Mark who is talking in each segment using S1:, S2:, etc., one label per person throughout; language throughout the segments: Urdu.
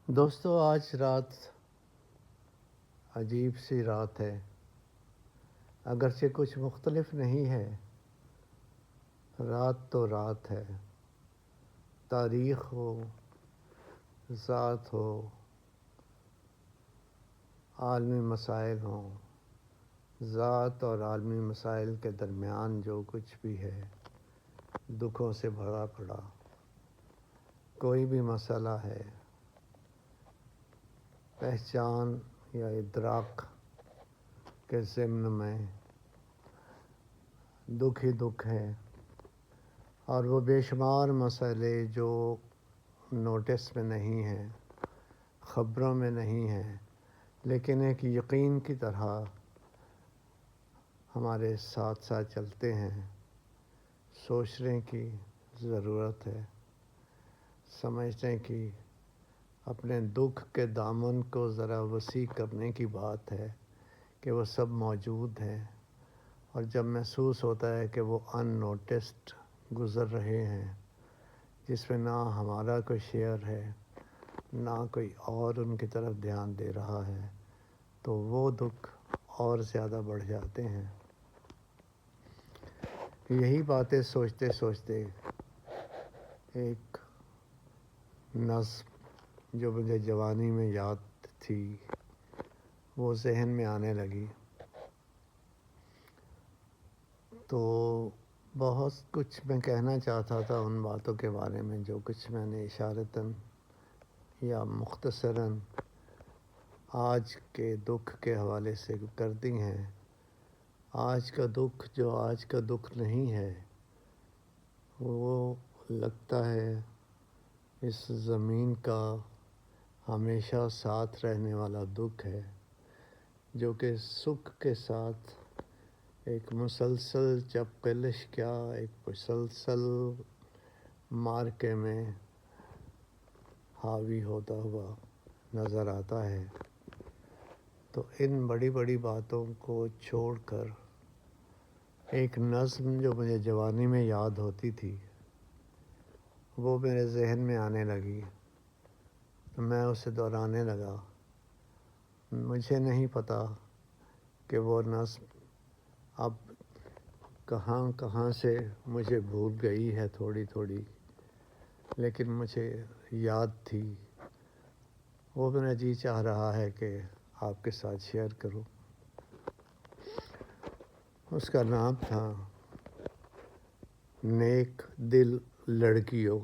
S1: دوستو، آج رات عجیب سی رات ہے، اگرچہ کچھ مختلف نہیں ہے۔ رات تو رات ہے، تاریخ ہو، ذات ہو، عالمی مسائل ہوں، ذات اور عالمی مسائل کے درمیان جو کچھ بھی ہے دکھوں سے بھرا پڑا کوئی بھی مسئلہ ہے، پہچان یا ادراک کے ضمن میں دکھ ہی دکھ ہے۔ اور وہ بے شمار مسئلے جو نوٹس میں نہیں ہیں، خبروں میں نہیں ہیں، لیکن ایک یقین کی طرح ہمارے ساتھ ساتھ چلتے ہیں۔ سوچنے کی ضرورت ہے، سمجھنے کی، اپنے دکھ کے دامن کو ذرا وسیع کرنے کی بات ہے کہ وہ سب موجود ہیں، اور جب محسوس ہوتا ہے کہ وہ ان نوٹسڈ گزر رہے ہیں، جس میں نہ ہمارا کوئی شیئر ہے، نہ کوئی اور ان کی طرف دھیان دے رہا ہے، تو وہ دکھ اور زیادہ بڑھ جاتے ہیں۔ یہی باتیں سوچتے سوچتے ایک نظم جو مجھے جوانی میں یاد تھی وہ ذہن میں آنے لگی، تو بہت کچھ میں کہنا چاہتا تھا ان باتوں کے بارے میں جو کچھ میں نے اشارتاً یا مختصراً آج کے دکھ کے حوالے سے کر دی ہیں۔ آج کا دکھ جو آج کا دکھ نہیں ہے، وہ لگتا ہے اس زمین کا ہمیشہ ساتھ رہنے والا دکھ ہے، جو کہ سکھ کے ساتھ ایک مسلسل چپقلش کیا ایک مسلسل مارکے میں حاوی ہوتا ہوا نظر آتا ہے۔ تو ان بڑی بڑی باتوں کو چھوڑ کر ایک نظم جو مجھے جوانی میں یاد ہوتی تھی وہ میرے ذہن میں آنے لگی، تو میں اسے دہرانے لگا۔ مجھے نہیں پتا کہ وہ نظم اب کہاں کہاں سے مجھے بھول گئی ہے تھوڑی تھوڑی، لیکن مجھے یاد تھی۔ وہ میرا جی چاہ رہا ہے کہ آپ کے ساتھ شیئر کروں۔ اس کا نام تھا نیک دل لڑکیوں۔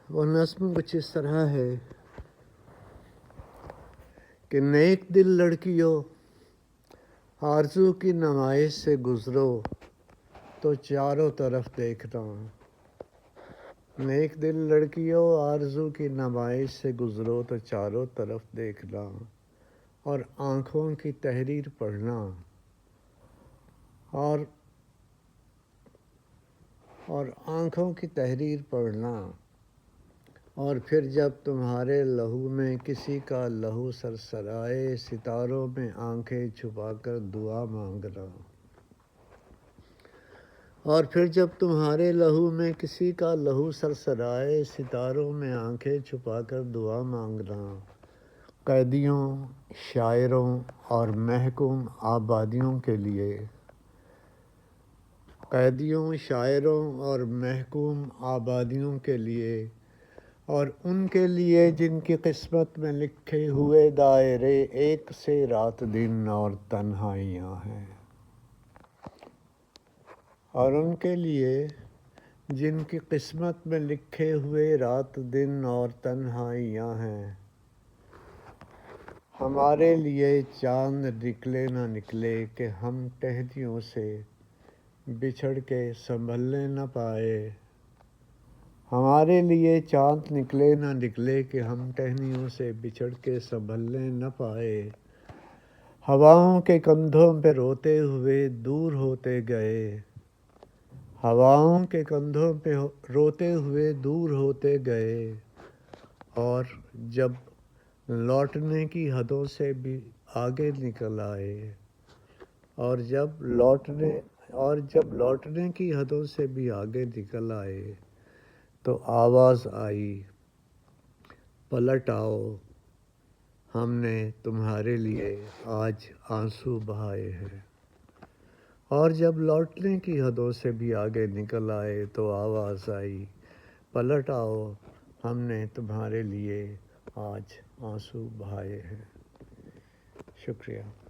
S1: وہ نظم کچھ اس طرح ہے کہ نیک دل لڑکیوں، آرزو کی نمائش سے گزرو تو چاروں طرف دیکھنا۔ نیک دل لڑکیوں، آرزو کی نمائش سے گزرو تو چاروں طرف دیکھنا، اور آنکھوں کی تحریر پڑھنا، اور آنکھوں کی تحریر پڑھنا، اور پھر جب تمہارے لہو میں کسی کا لہو سرسرائے، ستاروں میں آنکھیں چھپا کر دعا مانگنا۔ اور پھر جب تمہارے لہو میں کسی کا لہو سرسرائے، ستاروں میں آنکھیں چھپا کر دعا مانگنا۔ قیدیوں، شاعروں اور محکوم آبادیوں کے لیے، قیدیوں، شاعروں اور محکوم آبادیوں کے لیے، اور ان کے لیے جن کی قسمت میں لکھے ہوئے دائرے ایک سے رات دن اور تنہائیاں ہیں، اور ان کے لیے جن کی قسمت میں لکھے ہوئے رات دن اور تنہائیاں ہیں۔ ہمارے لیے چاند نکلے نہ نکلے کہ ہم ٹہنیوں سے بچھڑ کے سنبھلنے نہ پائے۔ ہمارے لیے چاند نکلے نہ نکلے کہ ہم ٹہنیوں سے بچھڑ کے سنبھلنے نہ پائے۔ ہواؤں کے کندھوں پہ روتے ہوئے دور ہوتے گئے، ہواؤں کے کندھوں پہ روتے ہوئے دور ہوتے گئے، اور جب لوٹنے کی حدوں سے بھی آگے نکل آئے، اور جب لوٹنے کی حدوں سے بھی آگے نکل آئے، تو آواز آئی، پلٹ آؤ ہم نے تمہارے لیے آج آنسو بہائے ہیں۔ اور جب لوٹنے کی حدوں سے بھی آگے نکل آئے تو آواز آئی، پلٹ آؤ ہم نے تمہارے لیے آج آنسو بہائے ہیں۔ شکریہ۔